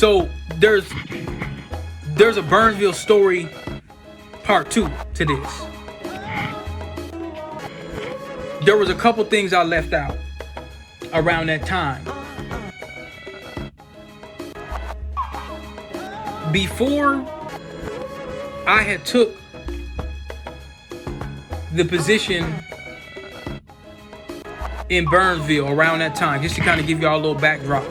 So there's a Burnsville story part 2 to this. There was a couple things I left out around that time. Before I had took the position in Burnsville around that time, just to kind of give y'all a little backdrop,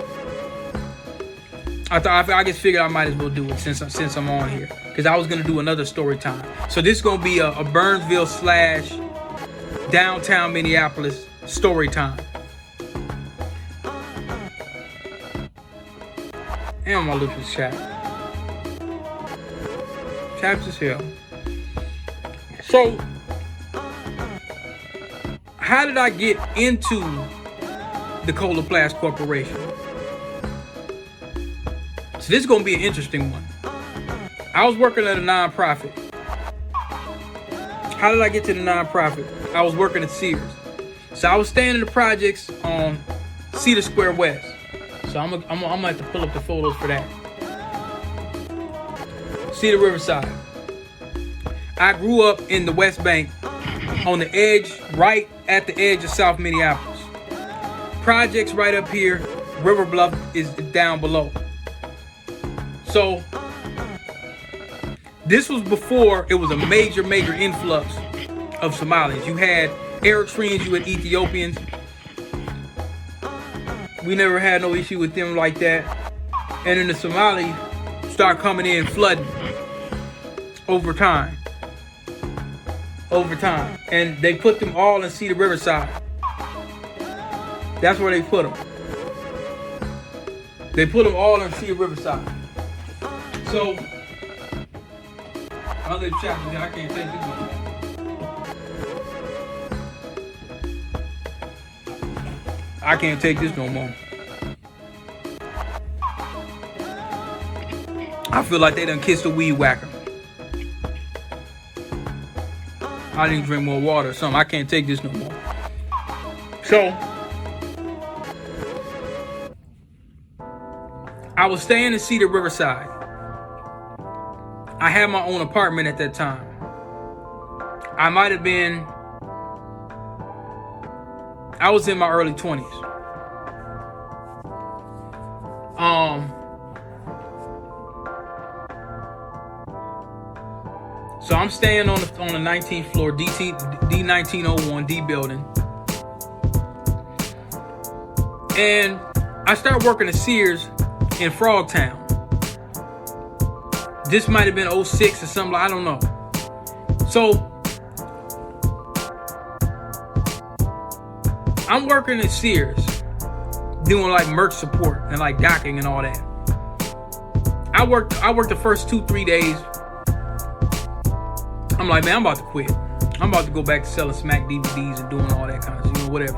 I just figured I might as well do it since I'm on here, because I was gonna do another story time. So this is gonna be a Burnsville / downtown Minneapolis story time. And my look is chat. Chaps is here. So, how did I get into the Coloplast Corporation? So this is gonna be an interesting one. I was working at a nonprofit. How did I get to the nonprofit? I was working at Sears. So I was staying in the projects on Cedar Square West. So I'm gonna have to pull up the photos for that. Cedar Riverside. I grew up in the West Bank, on the edge, right at the edge of South Minneapolis. Projects right up here. River Bluff is down below. So this was before it was a major influx of Somalis. You had Eritreans, you had Ethiopians. We never had no issue with them like that. And then the Somalis start coming in flooding over time. And they put them all in Cedar Riverside. That's where they put them. They put them all in Cedar Riverside. So, I'll let chat with you. I can't take this one. I can't take this no more. I feel like they done kissed a weed whacker. I didn't drink more water or something. I can't take this no more. So, I was staying in Cedar Riverside. I had my own apartment at that time. I was in my early 20s. So I'm staying on the 19th floor, D1901, D building. And I started working at Sears in Frogtown. This might have been 06 or something, I don't know. So I'm working at Sears, doing like merch support and like docking and all that. I worked the first 2-3 days. I'm like, man, I'm about to quit. I'm about to go back to selling Smack DVDs and doing all that kind of, whatever.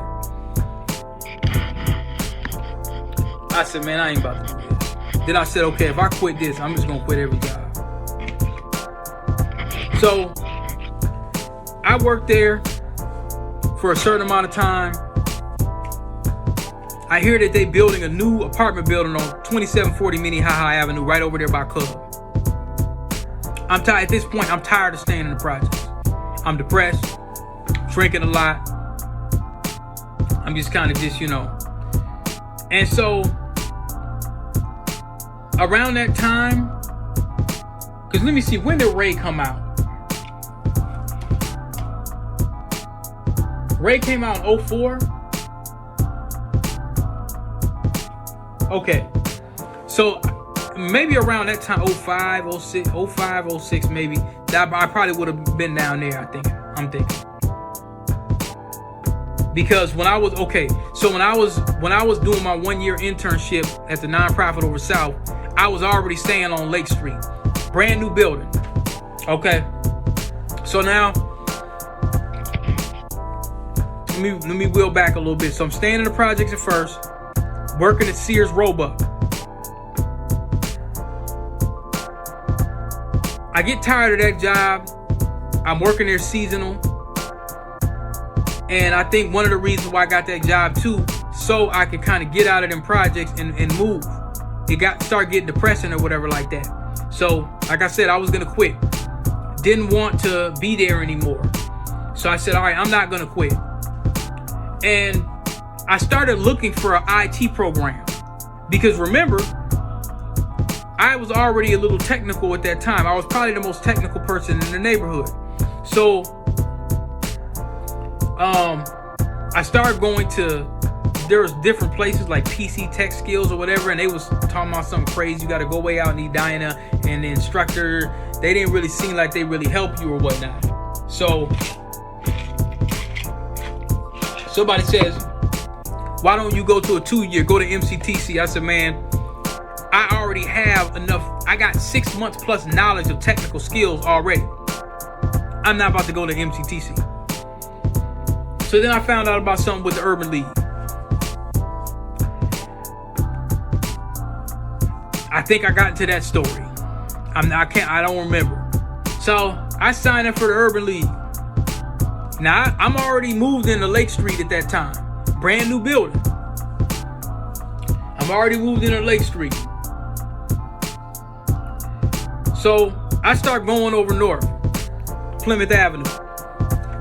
I said, man, I ain't about to do this. Then I said, okay, if I quit this, I'm just gonna quit every job. So I worked there for a certain amount of time. I hear that they building a new apartment building on 2740 Minnehaha Avenue, right over there by Cub. I'm tired. At this point, I'm tired of staying in the projects. I'm depressed, drinking a lot. I'm just kind of And so around that time, because let me see, when did Ray come out? Ray came out in 04. Okay, so maybe around that time, 05, 06 maybe. That I probably would have been down there, I'm thinking. Because when I was doing my 1-year internship at the nonprofit over South, I was already staying on Lake Street. Brand new building. Okay. So now let me wheel back a little bit. So I'm staying in the projects at first, working at Sears Roebuck. I get tired of that job. I'm working there seasonal. And I think one of the reasons why I got that job too, so I could kind of get out of them projects and move. it started getting depressing or whatever like that. So, like I said, I was gonna quit. Didn't want to be there anymore. So I said, all right, I'm not gonna quit. And I started looking for an IT program because remember, I was already a little technical at that time. I was probably the most technical person in the neighborhood. So, I started going to, there was different places like PC Tech Skills or whatever, and they was talking about something crazy. You got to go way out in Edina, and the instructor, they didn't really seem like they really help you or whatnot. So somebody says, why don't you go to a 2-year, go to MCTC? I said, man, I already have enough. I got 6 months plus knowledge of technical skills already. I'm not about to go to MCTC. So then I found out about something with the Urban League. I think I got into that story. I don't remember. So I signed up for the Urban League. Now I'm already moved into Lake Street at that time. Brand new building. I'm already moved into Lake Street. So I start going over north, Plymouth Avenue.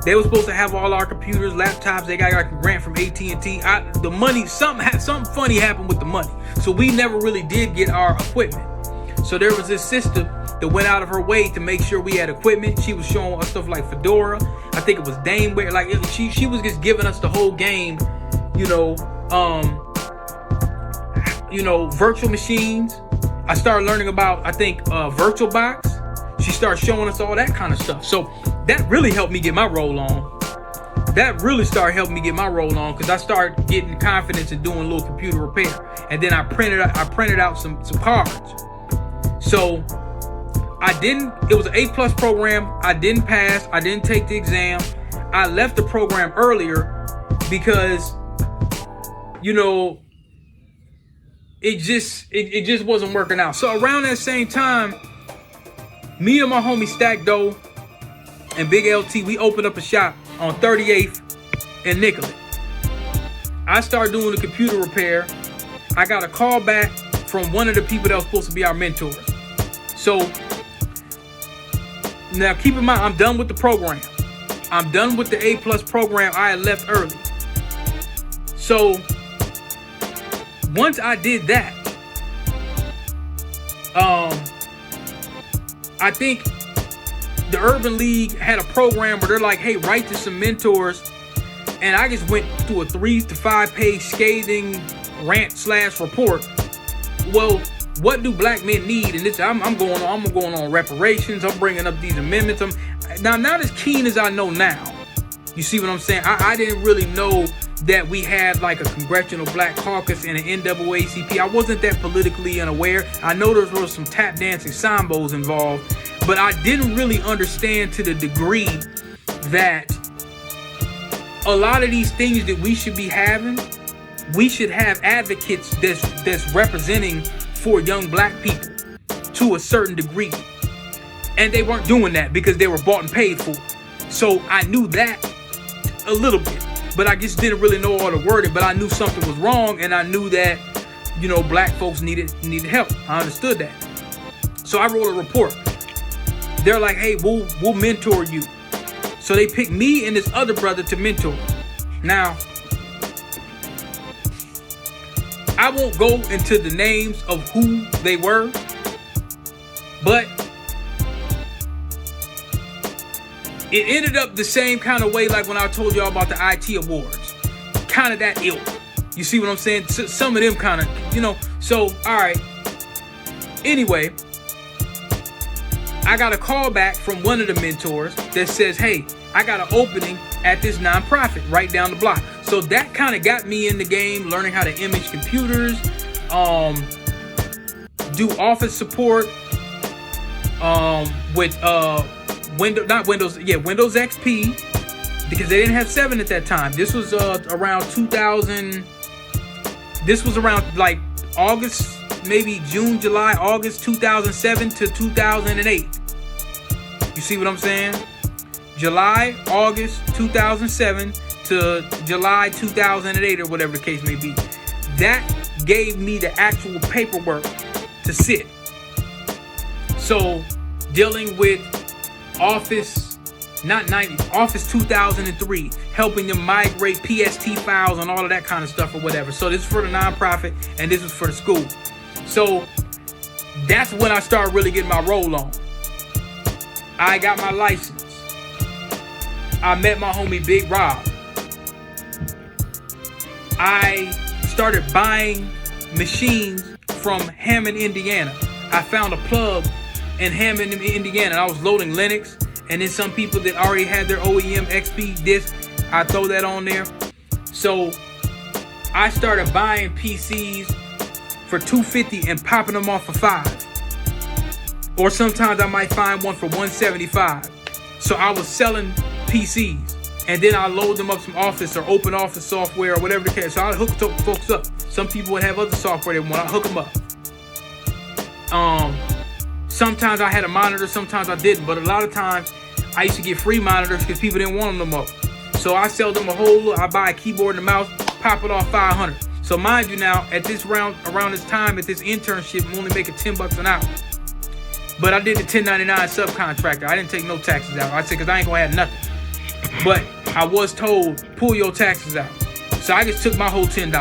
They were supposed to have all our computers, laptops. They got like a grant from AT&T. The money, something funny happened with the money. So we never really did get our equipment. So there was this sister that went out of her way to make sure we had equipment. She was showing us stuff like Fedora. I think it was Daneware. Like she was just giving us the whole game, virtual machines. I started learning about, I think, VirtualBox. She started showing us all that kind of stuff. So that really helped me get my roll on. That really started helping me get my roll on because I started getting confidence in doing a little computer repair. And then I printed out some cards. So it was an A+ program. I didn't pass. I didn't take the exam. I left the program earlier because, it just wasn't working out. So around that same time, me and my homie Stack Doe and Big LT, we opened up a shop on 38th and Nicollet. I started doing the computer repair. I got a call back from one of the people that was supposed to be our mentors. So now keep in mind, I'm done with the program. I'm done with the A+ program. I had left early. So once I did that, I think the Urban League had a program where they're like, hey, write to some mentors. And I just went through a 3 to 5 page scathing rant/report. Well, what do black men need? And this, I'm going on reparations. I'm bringing up these amendments. I'm not as keen as I know now. You see what I'm saying? I didn't really know that we had like a congressional black caucus and an NAACP. I wasn't that politically unaware. I know there was some tap dancing sambos involved, but I didn't really understand to the degree that a lot of these things that we should be having, we should have advocates that's representing for young black people to a certain degree. And they weren't doing that because they were bought and paid for. So I knew that a little bit, but I just didn't really know all the wording. But I knew something was wrong, and I knew that, black folks needed help. I understood that. So I wrote a report. They're like, hey, we'll mentor you. So they picked me and this other brother to mentor. Now, I won't go into the names of who they were, but it ended up the same kind of way like when I told y'all about the IT awards. Kind of that ilk. You see what I'm saying? Some of them kind of, So, all right. Anyway, I got a call back from one of the mentors that says, hey, I got an opening at this nonprofit right down the block. So that kind of got me in the game, learning how to image computers, do office support with Windows XP, because they didn't have 7 at that time. This was around 2000. This was around like August, maybe June, July, August 2007 to 2008. You see what I'm saying? July, August 2007 to July 2008, or whatever the case may be. That gave me the actual paperwork to sit. So dealing with Office 2003, helping them migrate PST files and all of that kind of stuff or whatever. So this is for the nonprofit and this was for the school. So that's when I started really getting my roll on. I got my license. I met my homie Big Rob. I started buying machines from Hammond, Indiana. I found a plug in Hammond, Indiana. I was loading Linux, and then some people that already had their OEM XP disc, I throw that on there. So I started buying PCs for $250 and popping them off for $5. Or sometimes I might find one for $175. So I was selling PCs. And then I load them up some Office or Open Office software or whatever the case. So I hook folks up. Some people would have other software they want. I hook them up. Sometimes I had a monitor, sometimes I didn't. But a lot of times I used to get free monitors because people didn't want them no more. So I sell them I buy a keyboard and a mouse, pop it off $500. So mind you now, at this around this time, at this internship, I'm only making $10 an hour. But I did the 1099 subcontractor. I didn't take no taxes out. I said, because I ain't going to have nothing. But I was told, pull your taxes out. So I just took my whole $10.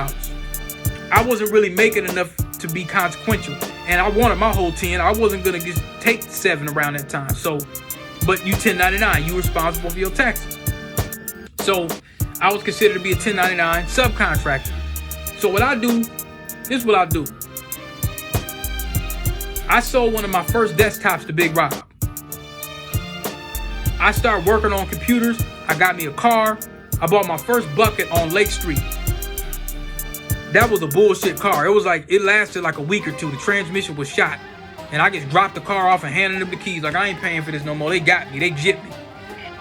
I wasn't really making enough to be consequential. And I wanted my whole 10. I wasn't going to just take 7 around that time. So, but you 1099, you responsible for your taxes. So I was considered to be a 1099 subcontractor. So what I do, this is what I do. I sold one of my first desktops to Big Rob. I started working on computers. I got me a car. I bought my first bucket on Lake Street. That was a bullshit car. It lasted like a week or two. The transmission was shot. And I just dropped the car off and handed them the keys. Like, I ain't paying for this no more. They got me. They gypped me.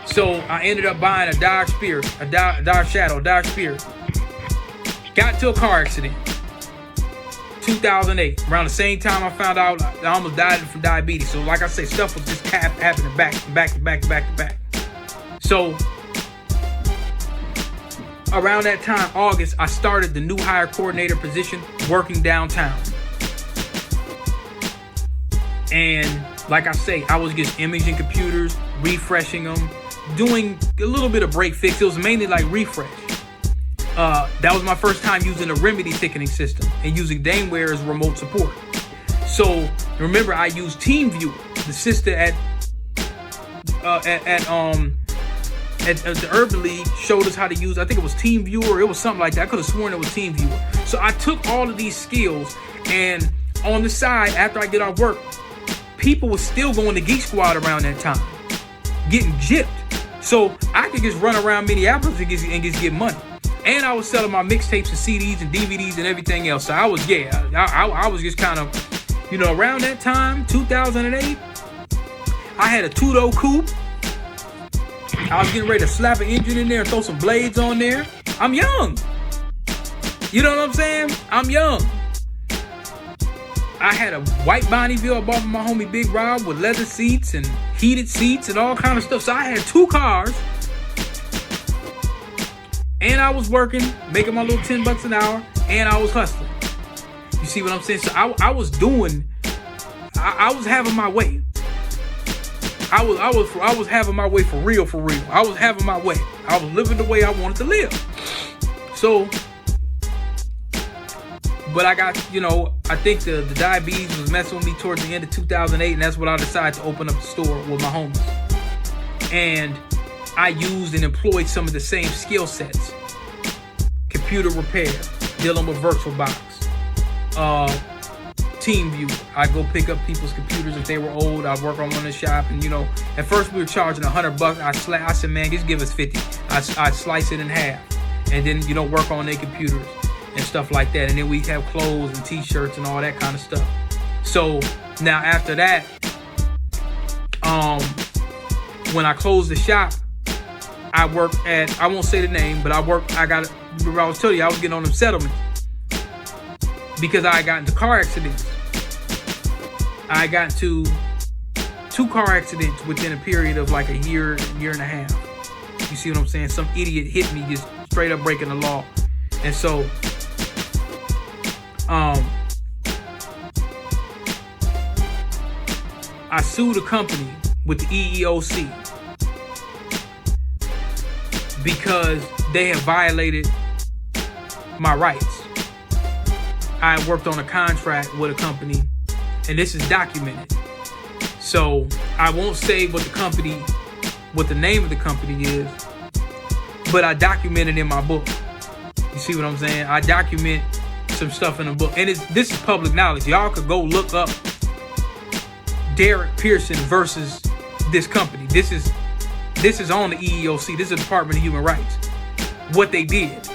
So I ended up buying a Dodge Spirit, a Dodge Spirit. Got into a car accident. 2008. Around the same time I found out I almost died from diabetes. So like I say, stuff was just happening back to back. So around that time, August, I started the new hire coordinator position working downtown. And like I say, I was just imaging computers, refreshing them, doing a little bit of break fix. It was mainly like refresh. That was my first time using a Remedy ticketing system and using Dameware as remote support. So remember, I used TeamViewer. The sister at the Urban League showed us how to use, I think it was TeamViewer. It was something like that. I could have sworn it was TeamViewer. So I took all of these skills, and on the side, after I get off work, people were still going to Geek Squad around that time, getting gypped. So I could just run around Minneapolis and just get money. And I was selling my mixtapes and CDs and DVDs and everything else. So I was just kind of, around that time, 2008, I had a two-door coupe. I was getting ready to slap an engine in there and throw some blades on there. I'm young. You know what I'm saying? I'm young. I had a white Bonneville I bought from my homie Big Rob with leather seats and heated seats and all kind of stuff. So I had 2 cars. And I was working, making my little $10 an hour, and I was hustling. You see what I'm saying? So I was having my way. I was having my way for real. I was having my way. I was living the way I wanted to live. So, but I got, I think the diabetes was messing with me towards the end of 2008, and that's when I decided to open up the store with my homies. And I used and employed some of the same skill sets. Computer repair, dealing with VirtualBox, TeamViewer. I go pick up people's computers if they were old. I work on one in the shop, and at first we were charging $100. I said, man, just give us 50. I slice it in half, and then work on their computers and stuff like that. And then we have clothes and T-shirts and all that kind of stuff. So now after that, when I closed the shop, I worked at, I won't say the name, but I was telling you, I was getting on them settlements because I got into car accidents. I got into 2 car accidents within a period of like a year and a half. You see what I'm saying? Some idiot hit me just straight up breaking the law. And so, I sued a company with the EEOC because they have violated my rights. I worked on a contract with a company, and this is documented. So I won't say what the name of the company is, but I documented in my book. You see what I'm saying? I document some stuff in the book, and this is public knowledge. Y'all could go look up Derek Pearson versus this company. This is on the EEOC. This is the Department of Human Rights. What they did.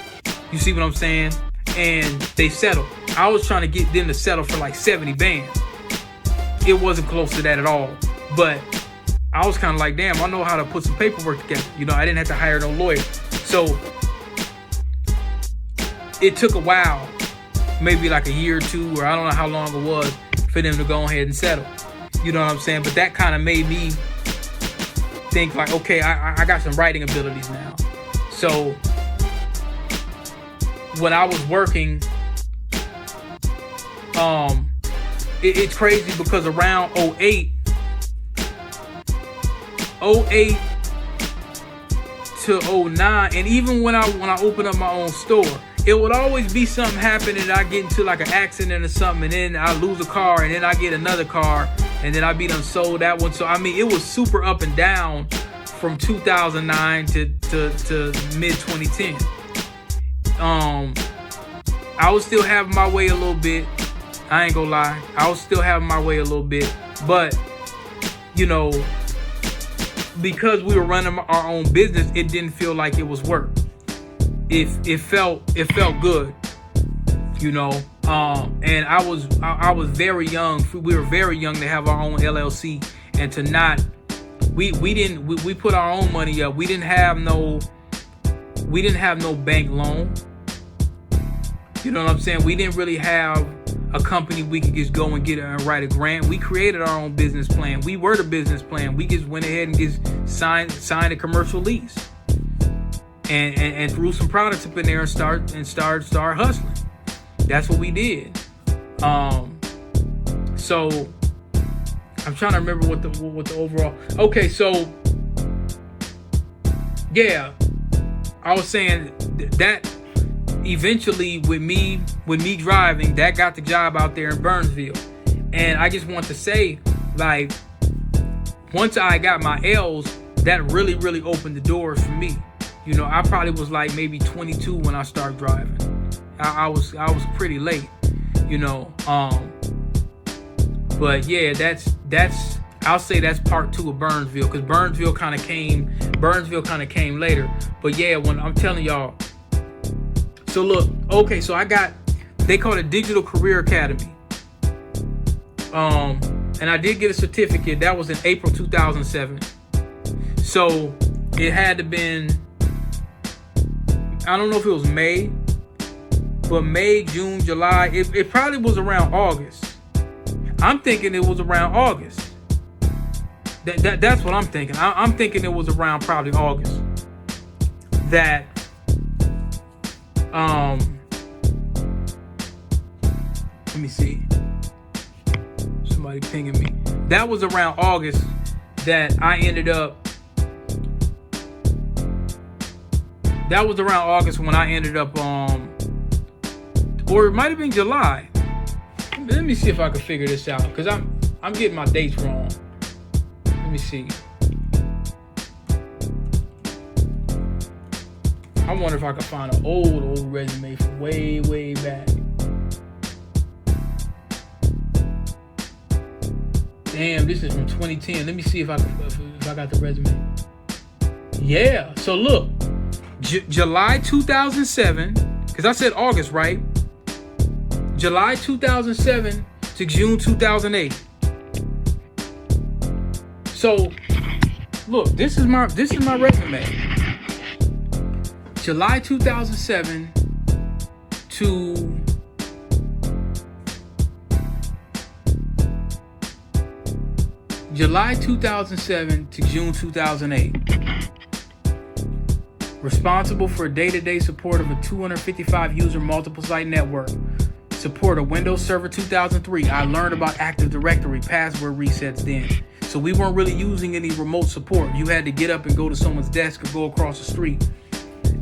You see what I'm saying? And they settled. I was trying to get them to settle for like 70 bands. It wasn't close to that at all. But I was kind of like, damn, I know how to put some paperwork together. You know, I didn't have to hire no lawyer. So it took a while, maybe like a year or two, or I don't know how long it was, for them to go ahead and settle. You know what I'm saying? But that kind of made me think like, okay, I got some writing abilities now. So when I was working, it's crazy because around 08 to 09, and even when I opened up my own store, it would always be something happening, and I get into like an accident or something, and then I lose a car, and then I get another car, and then I be done sold that one. So I mean, it was super up and down from 2009 to mid 2010. I was still having my way a little bit. I ain't gonna lie. I was still having my way a little bit, but you know, because we were running our own business, it didn't feel like it was work. It felt good, you know. And I was very young. We were very young to have our own LLC, and to not, we put our own money up. We didn't have no bank loan. You know what I'm saying? We didn't really have a company we could just go and get and write a grant. We created our own business plan. We were the business plan. We just went ahead and just signed a commercial lease, and threw some products up in there and start hustling. That's what we did. So I'm trying to remember what the overall. Okay, so yeah, I was saying that eventually with me driving, that got the job out there in Burnsville. And I just want to say, like, once I got my L's, that really, really opened the doors for me. You know, I probably was like maybe 22 when I started driving. I was pretty late, you know. But yeah, that's I'll say that's part 2 of Burnsville, because Burnsville kind of came later. But yeah, when I'm telling y'all. So look, okay, so they call it Digital Career Academy. And I did get a certificate. That was in April 2007. So it had to been, I don't know if it was May, but May, June, July. It probably was around August. I'm thinking it was around August. That's what I'm thinking. I'm thinking it was around probably August. That let me see. Somebody pinging me. That was around August that I ended up. That was around August when I ended up, or it might have been July. Let me see if I can figure this out, because I'm getting my dates wrong. Let me see. I wonder if I could find an old resume from way back. Damn, this is from 2010. Let me see if I got the resume. Yeah. So look, July 2007, because I said August, right? July 2007 to June 2008. So look, this is my resume. July 2007 to July 2007 to June 2008. Responsible for day-to-day support of a 255 user multiple site network. support of Windows Server 2003. I learned about Active Directory password resets then. So we weren't really using any remote support. You had to get up and go to someone's desk or go across the street.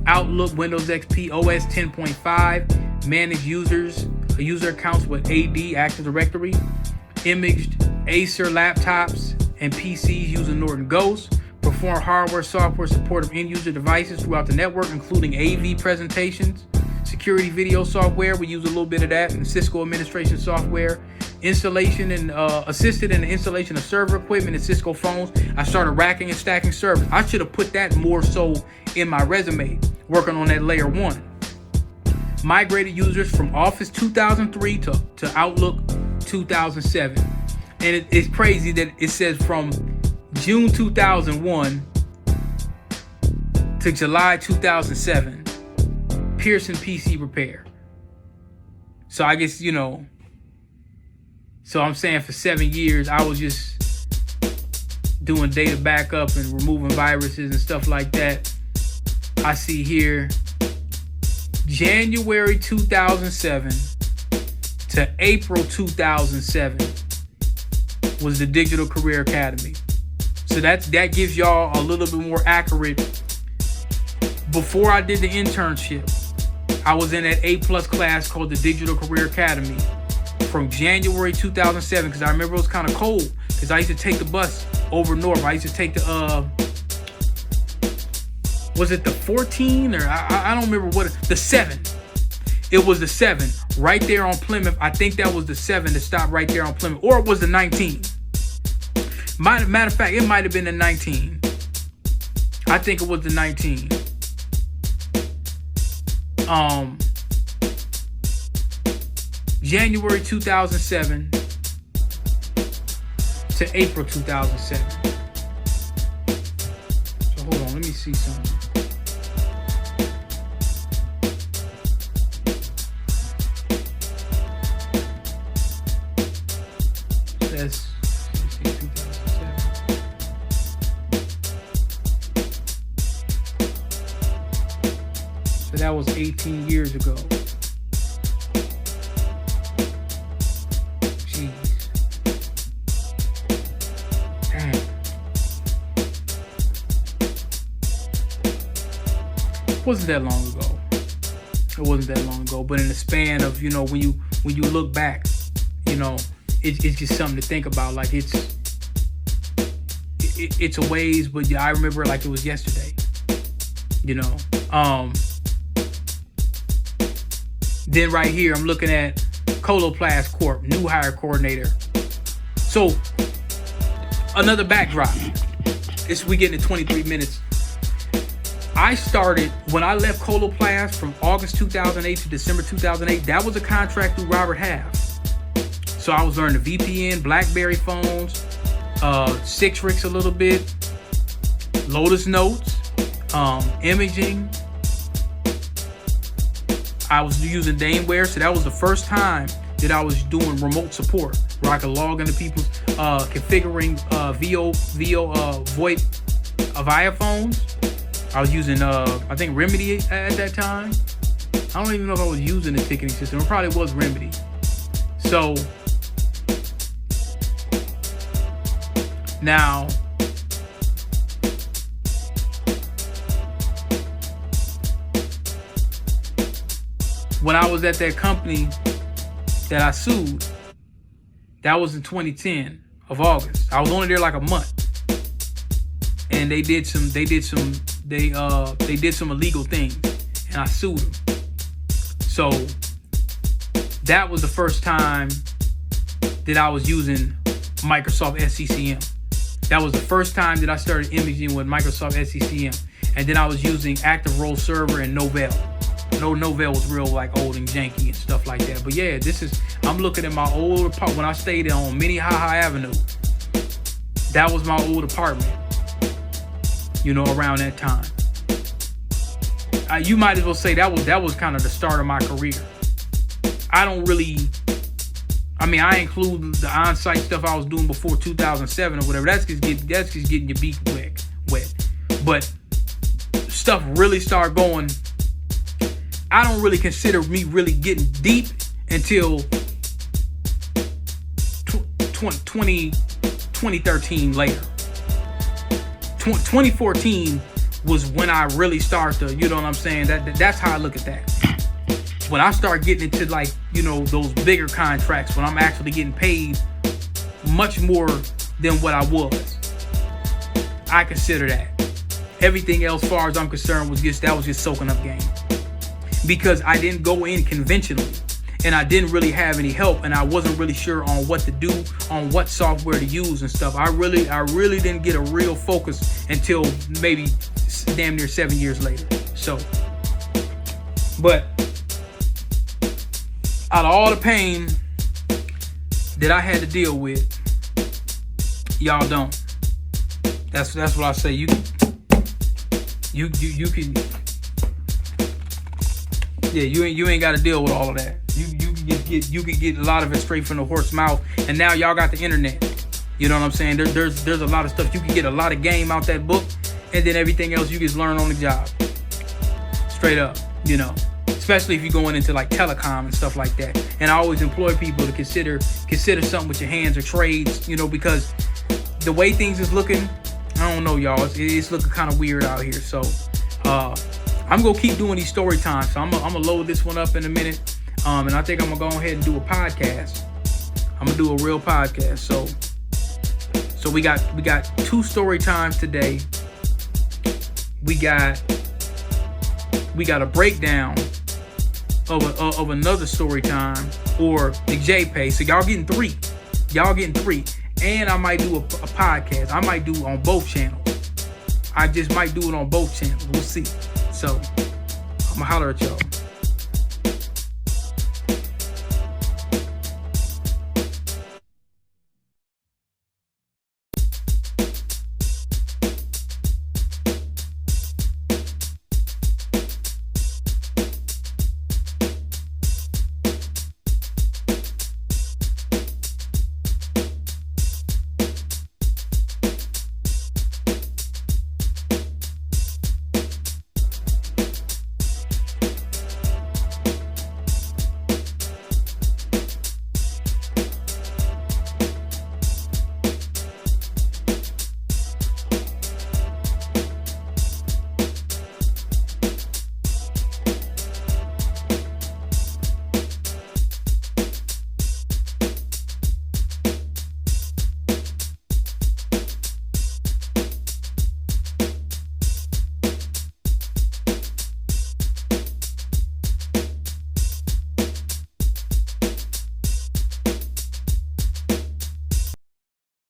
Outlook, Windows XP, OS 10.5, manage user accounts with AD, Active Directory, imaged Acer laptops and PCs using Norton Ghost, perform hardware, software support of end-user devices throughout the network, including AV presentations, security video software. We use a little bit of that, and Cisco administration software, installation and assisted in the installation of server equipment and Cisco phones. I started racking and stacking servers. I should have put that more so in my resume, working on that layer 1. Migrated users from Office 2003 to Outlook 2007. And it's crazy that it says from June 2001 to July 2007, Pearson PC repair. So I guess, so I'm saying for 7 years, I was just doing data backup and removing viruses and stuff like that. I see here, January 2007 to April 2007 was the Digital Career Academy. So that gives y'all a little bit more accurate. Before I did the internship, I was in that A+ class called the Digital Career Academy from January 2007, because I remember it was kind of cold, because I used to take the bus over north. I used to take the was it the 14 or I don't remember the 7. It was the 7 right there on Plymouth. I think that was the 7 that stopped right there on Plymouth, or it was the 19. Matter of fact, it might have been the 19. I think it was the 19. January 2007 to April 2007. So hold on, let me see something. That's 2007. So that was 18 years ago. Jeez. Damn. It wasn't that long ago. It wasn't that long ago. But in the span of, when you look back, it's just something to think about. Like it's a ways, but yeah, I remember it like it was yesterday. Then right here, I'm looking at Coloplast Corp, new hire coordinator. So another backdrop. We getting to 23 minutes. I started when I left Coloplast from August 2008 to December 2008. That was a contract through Robert Half. So I was learning the VPN, BlackBerry phones, Citrix a little bit, Lotus Notes, imaging. I was using Dameware, so that was the first time that I was doing remote support, where I could log into people's configuring VoIP via phones. I was using I think Remedy at that time. I don't even know if I was using the ticketing system. It probably was Remedy. So now, when I was at that company that I sued, that was in 2010 of August. I was only there like a month, and they did some illegal things, and I sued them. So that was the first time that I was using Microsoft SCCM. That was the first time that I started imaging with Microsoft SCCM, and then I was using Active Role Server and Novell. Novell was real like old and janky and stuff like that. But yeah, I'm looking at my old apartment when I stayed on Minnehaha Avenue. That was my old apartment, around that time. You might as well say that was kind of the start of my career. I include the on-site stuff I was doing before 2007 or whatever. That's just getting your beak wet. But stuff really started going. I don't really consider me really getting deep until 2013 later. 2014 was when I really started to, you know what I'm saying? That's how I look at that. When I start getting into like, you know, those bigger contracts, when I'm actually getting paid much more than what I was, I consider that. Everything else, as far as I'm concerned, was just soaking up game. Because I didn't go in conventionally, and I didn't really have any help, and I wasn't really sure on what to do, on what software to use and stuff. I really didn't get a real focus until maybe damn near 7 years later. So, but out of all the pain that I had to deal with, y'all don't. That's what I say. You can. Yeah, you ain't got to deal with all of that. You can get a lot of it straight from the horse's mouth. And now y'all got the internet. You know what I'm saying? There's a lot of stuff. You can get a lot of game out that book, and then everything else you just learn on the job. Straight up, you know. Especially if you're going into like telecom and stuff like that. And I always employ people to consider something with your hands or trades, you know, because the way things is looking, I don't know, y'all. It's looking kind of weird out here. So I'm gonna keep doing these story times. So I'm gonna load this one up in a minute. And I think I'm gonna go ahead and do a podcast. I'm gonna do a real podcast. So we got 2 story times today. We got a breakdown of another story time or the JPay. So y'all getting 3. And I might do a podcast. I might do on both channels. I just might do it on both channels. We'll see. So I'm gonna holler at y'all.